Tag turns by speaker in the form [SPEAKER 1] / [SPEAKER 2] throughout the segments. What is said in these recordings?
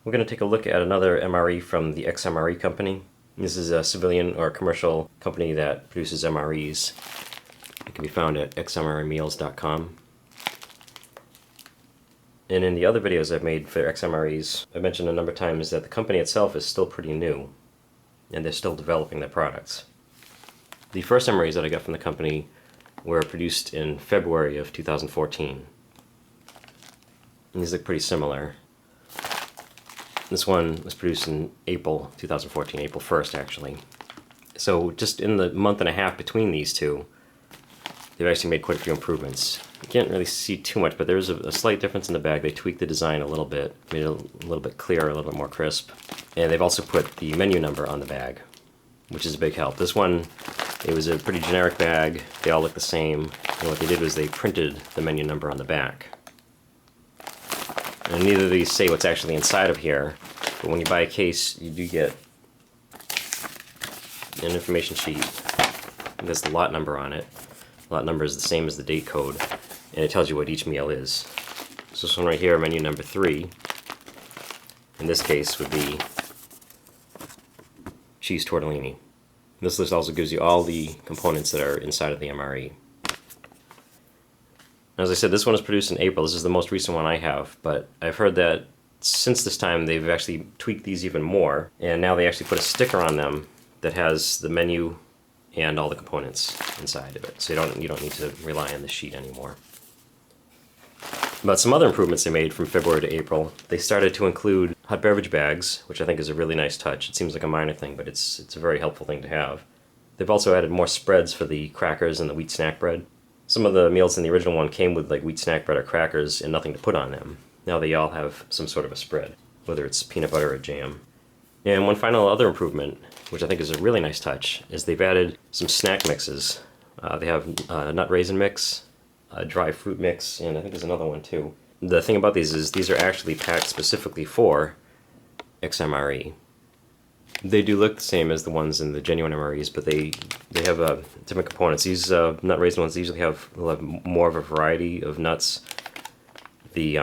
[SPEAKER 1] We're going to take a look at another MRE from the XMRE company. This is a civilian or commercial company that produces MREs. It can be found at xmremeals.com. And in the other videos I've made for XMREs, I've mentioned a number of times that the company itself is still pretty new, and they're still developing their products. The first MREs that I got from the company were produced in February of 2014. And these look pretty similar. This one was produced in April 2014, April 1st actually. So just in the month and a half between these two, they've actually made quite a few improvements. You can't really see too much, but there's a slight difference in the bag. They tweaked the design a little bit, made it a little bit clearer, a little bit more crisp. And they've also put the menu number on the bag, which is a big help. This one, it was a pretty generic bag. They all look the same. And what they did was they printed the menu number on the back. And neither of these say what's actually inside of here, but when you buy a case, you do get an information sheet. There's the lot number on it. The lot number is the same as the date code, and it tells you what each meal is. So this one right here, menu number 3, in this case would be cheese tortellini. This list also gives you all the components that are inside of the MRE. As I said, this one was produced in April. This is the most recent one I have, but I've heard that since this time they've actually tweaked these even more, and now they actually put a sticker on them that has the menu and all the components inside of it. So you don't need to rely on the sheet anymore. But some other improvements they made from February to April. They started to include hot beverage bags, which I think is a really nice touch. It seems like a minor thing, but it's a very helpful thing to have. They've also added more spreads for the crackers and the wheat snack bread. Some of the meals in the original one came with like wheat snack bread or crackers and nothing to put on them. Now they all have some sort of a spread, whether it's peanut butter or jam. And one final other improvement, which I think is a really nice touch, is they've added some snack mixes. They have a nut raisin mix, a dry fruit mix, and I think there's another one too. The thing about these is these are actually packed specifically for XMRE. They do look the same as the ones in the genuine MREs, but they have different components. These nut raisin ones usually will have more of a variety of nuts. The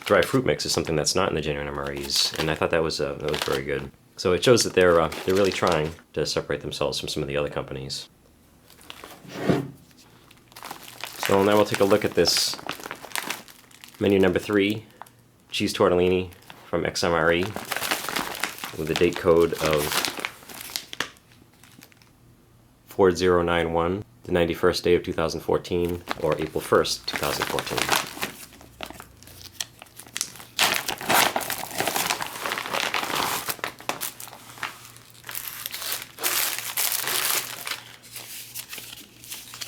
[SPEAKER 1] dry fruit mix is something that's not in the genuine MREs, and I thought that was very good. So it shows that they're really trying to separate themselves from some of the other companies. So now we'll take a look at this menu number 3, cheese tortellini from XMRE, with the date code of 4091, the 91st day of 2014, or April 1st, 2014.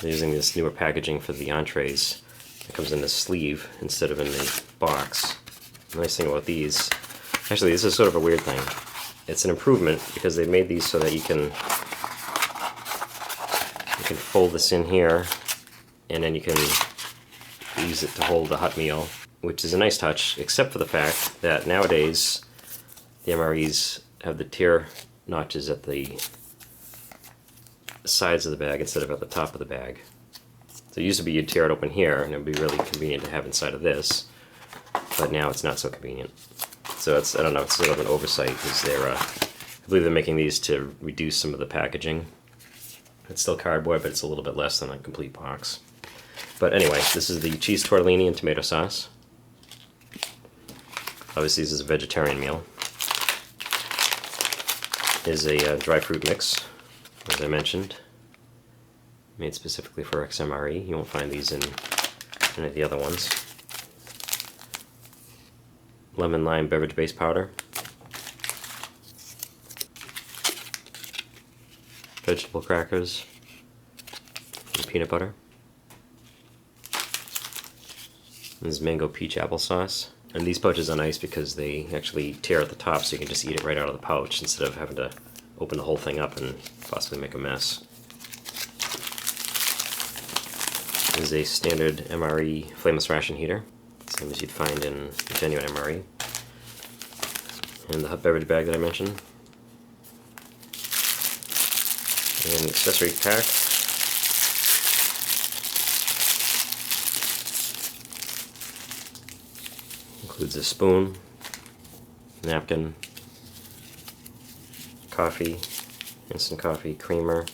[SPEAKER 1] They're using this newer packaging for the entrees. It comes in the sleeve instead of in the box. The nice thing about these, actually this is sort of a weird thing. It's an improvement because they made these so that you can fold this in here, and then you can use it to hold a hot meal, which is a nice touch, except for the fact that nowadays the MREs have the tear notches at the sides of the bag instead of at the top of the bag. So it used to be you'd tear it open here, and it would be really convenient to have inside of this, but now it's not so convenient. So it's, I don't know, it's sort of an oversight because I believe they're making these to reduce some of the packaging. It's still cardboard, but it's a little bit less than a complete box. But anyway, this is the cheese tortellini and tomato sauce. Obviously this is a vegetarian meal. Is a dry fruit mix, as I mentioned, made specifically for XMRE. You won't find these in any of the other ones. Lemon lime beverage base powder, vegetable crackers, and peanut butter. This is mango peach applesauce. And these pouches are nice because they actually tear at the top, so you can just eat it right out of the pouch instead of having to open the whole thing up and possibly make a mess. This is a standard MRE Flameless ration heater, same as you'd find in the genuine MRE. And the hot beverage bag that I mentioned. And the accessory pack. Includes a spoon, napkin, coffee, instant coffee, creamer,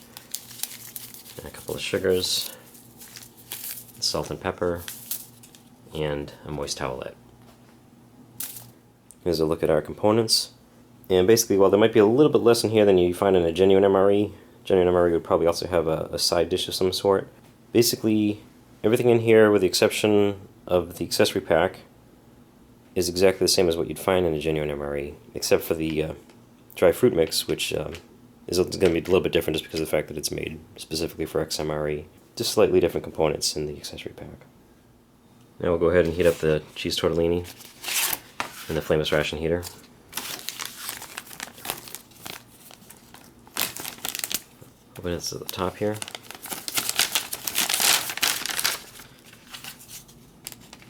[SPEAKER 1] and a couple of sugars, salt and pepper, and a moist towelette. Here's a look at our components. And basically, while there might be a little bit less in here than you find in a genuine MRE, genuine MRE would probably also have a side dish of some sort. Basically, everything in here, with the exception of the accessory pack, is exactly the same as what you'd find in a genuine MRE, except for the dry fruit mix, which is going to be a little bit different just because of the fact that it's made specifically for XMRE. Just slightly different components in the accessory pack. Now we'll go ahead and heat up the cheese tortellini in the Flameless ration heater. Open it to the top here.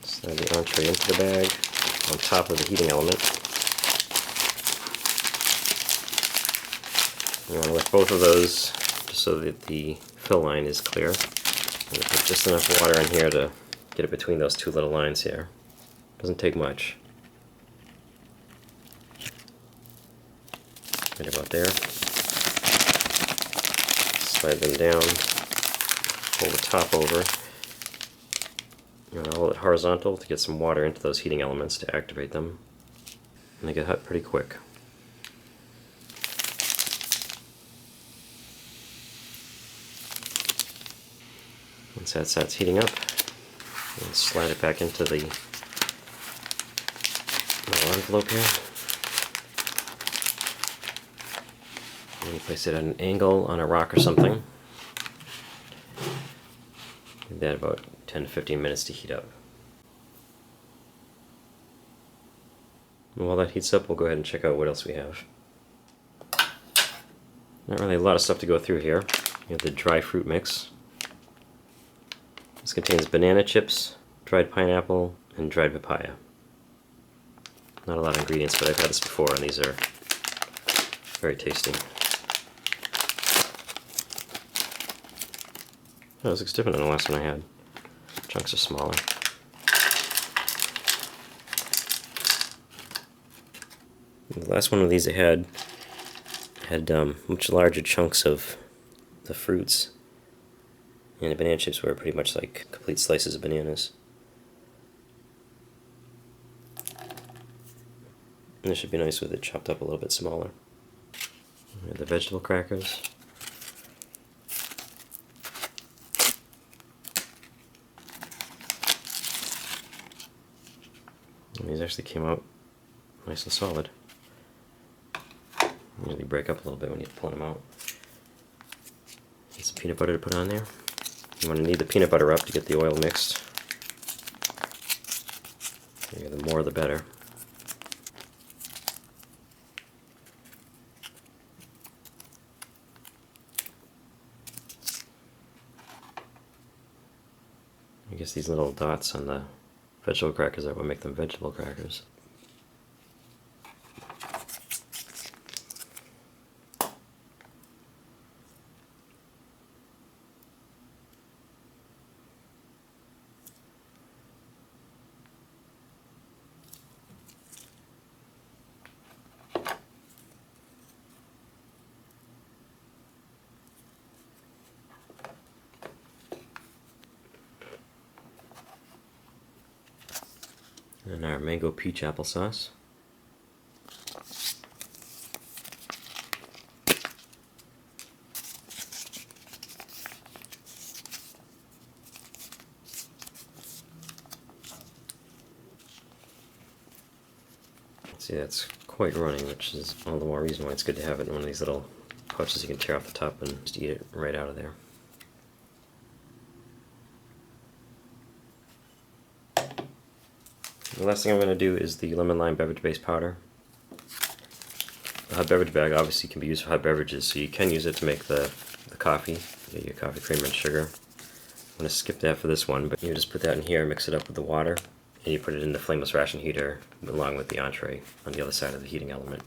[SPEAKER 1] Slide the entree into the bag on top of the heating element. You want to lift both of those just so that the fill line is clear. I'm going to put just enough water in here to get it between those two little lines here. Doesn't take much. Right about there. Slide them down. Pull the top over. You want to hold it horizontal to get some water into those heating elements to activate them. And they get hot pretty quick. Once that starts heating up, we'll slide it back into the little envelope here. And you place it at an angle on a rock or something. Give that about 10 to 15 minutes to heat up. And while that heats up, we'll go ahead and check out what else we have. Not really a lot of stuff to go through here. You have the dry fruit mix. This contains banana chips, dried pineapple, and dried papaya. Not a lot of ingredients, but I've had this before, and these are very tasty. Oh, this looks different than the last one I had. Chunks are smaller. The last one of these I had much larger chunks of the fruits. And the banana chips were pretty much like complete slices of bananas. And this should be nice with it chopped up a little bit smaller. We have the vegetable crackers. And these actually came out nice and solid. They usually break up a little bit when you pull them out. Get some peanut butter to put on there. You want to knead the peanut butter up to get the oil mixed. The more the better. I guess these little dots on the vegetable crackers are what make them vegetable crackers. And our mango peach applesauce. See, that's quite running, which is all the more reason why it's good to have it in one of these little pouches you can tear off the top and just eat it right out of there. The last thing I'm going to do is the lemon lime beverage base powder. The hot beverage bag obviously can be used for hot beverages, so you can use it to make the coffee. Get your coffee creamer and sugar. I'm going to skip that for this one, but you just put that in here, mix it up with the water, and you put it in the Flameless ration heater along with the entree on the other side of the heating element.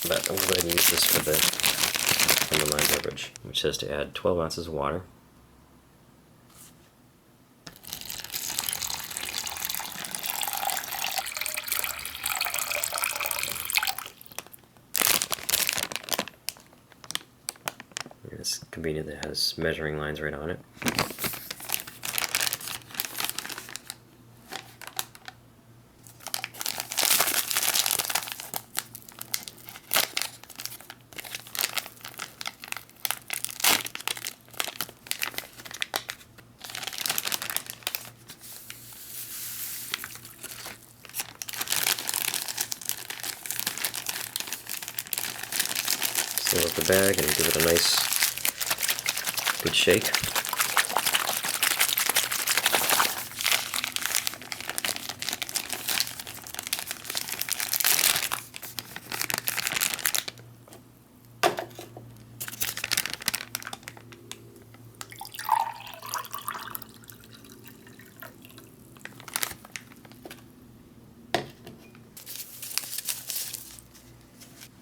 [SPEAKER 1] But I'm going to go ahead and use this for the lemon lime beverage, which says to add 12 ounces of water. convenient that it has measuring lines right on it. Seal up the bag and give it a nice good shake.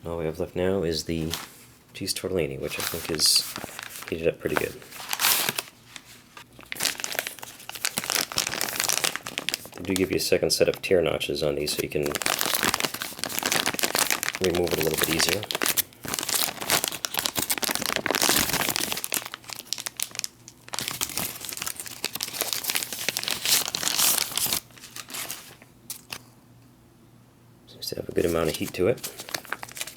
[SPEAKER 1] All we have left now is the cheese tortellini, which I think is heated up pretty good. They do give you a second set of tear notches on these so you can remove it a little bit easier. Seems to have a good amount of heat to it.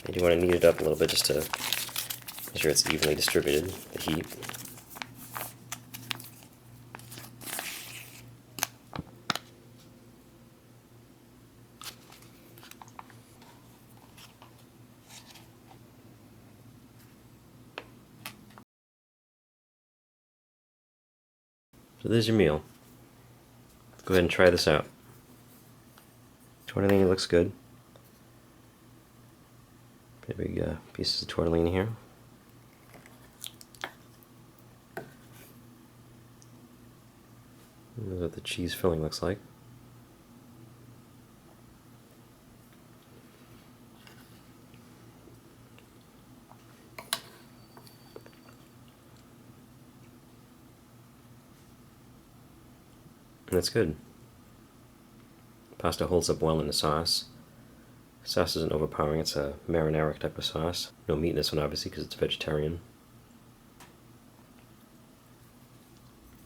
[SPEAKER 1] You do want to knead it up a little bit just to make sure it's evenly distributed, the heat. So there's your meal. Let's go ahead and try this out. Tortellini looks good. Big pieces of tortellini here. This is what the cheese filling looks like. And that's good. Pasta holds up well in the sauce. Sauce isn't overpowering, it's a marinara type of sauce. No meat in this one, obviously, because it's vegetarian.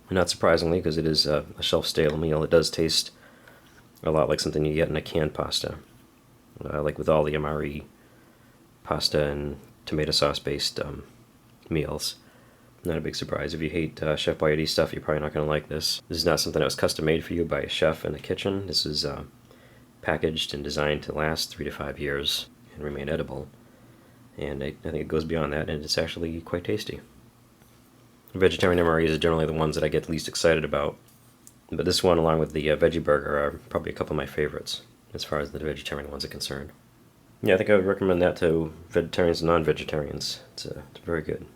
[SPEAKER 1] And not surprisingly, because it is a shelf-stale meal, it does taste a lot like something you get in a canned pasta. Like with all the MRE pasta and tomato sauce-based meals. Not a big surprise. If you hate Chef Boyardee stuff, you're probably not going to like this. This is not something that was custom-made for you by a chef in the kitchen. This is packaged and designed to last 3 to 5 years and remain edible. And I think it goes beyond that, and it's actually quite tasty. Vegetarian MREs are generally the ones that I get least excited about. But this one, along with the veggie burger, are probably a couple of my favorites as far as the vegetarian ones are concerned. Yeah, I think I would recommend that to vegetarians and non-vegetarians. It's very good.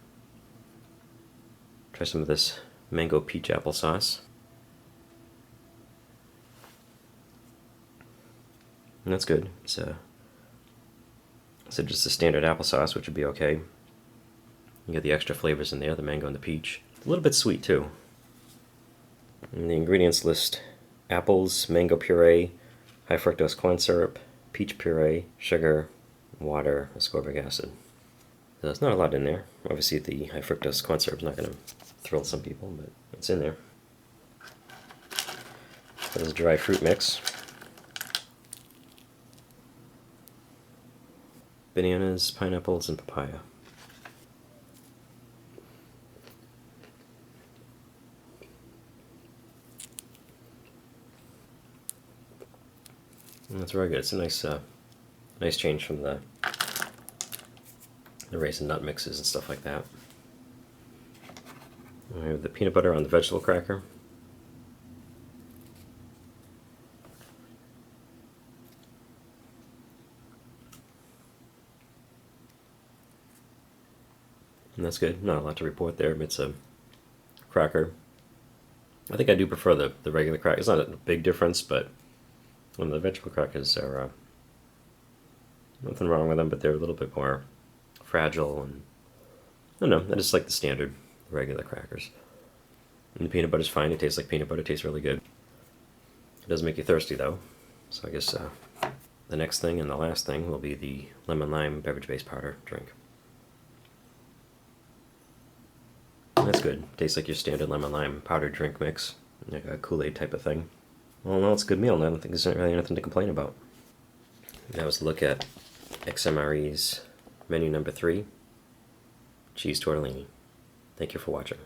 [SPEAKER 1] Try some of this mango peach applesauce. And that's good. It's just the standard applesauce, which would be okay. You get the extra flavors in there, the mango and the peach. It's a little bit sweet too. And the ingredients list apples, mango puree, high fructose corn syrup, peach puree, sugar, water, ascorbic acid. So there's not a lot in there. Obviously the high fructose corn syrup is not going to thrill some people, but it's in there. There's a dry fruit mix. Bananas, pineapples, and papaya. And that's very good. It's a nice change from the raisin nut mixes and stuff like that. We have the peanut butter on the vegetable cracker. And that's good. Not a lot to report there, but it's a cracker. I think I do prefer the regular cracker. It's not a big difference, but when the vegetable crackers are nothing wrong with them, but they're a little bit more fragile, and I don't know, I just like the standard regular crackers. And the peanut butter's fine. It tastes like peanut butter. It tastes really good. It does make you thirsty though, so I guess the next thing and the last thing will be the lemon lime beverage base powder drink. tastes good. Tastes like your standard lemon lime powdered drink mix, like a Kool-Aid type of thing. Well, no, it's a good meal, and I don't think there's really anything to complain about. That was a look at XMRE's Menu No. 3 Cheese Tortellini. Thank you for watching.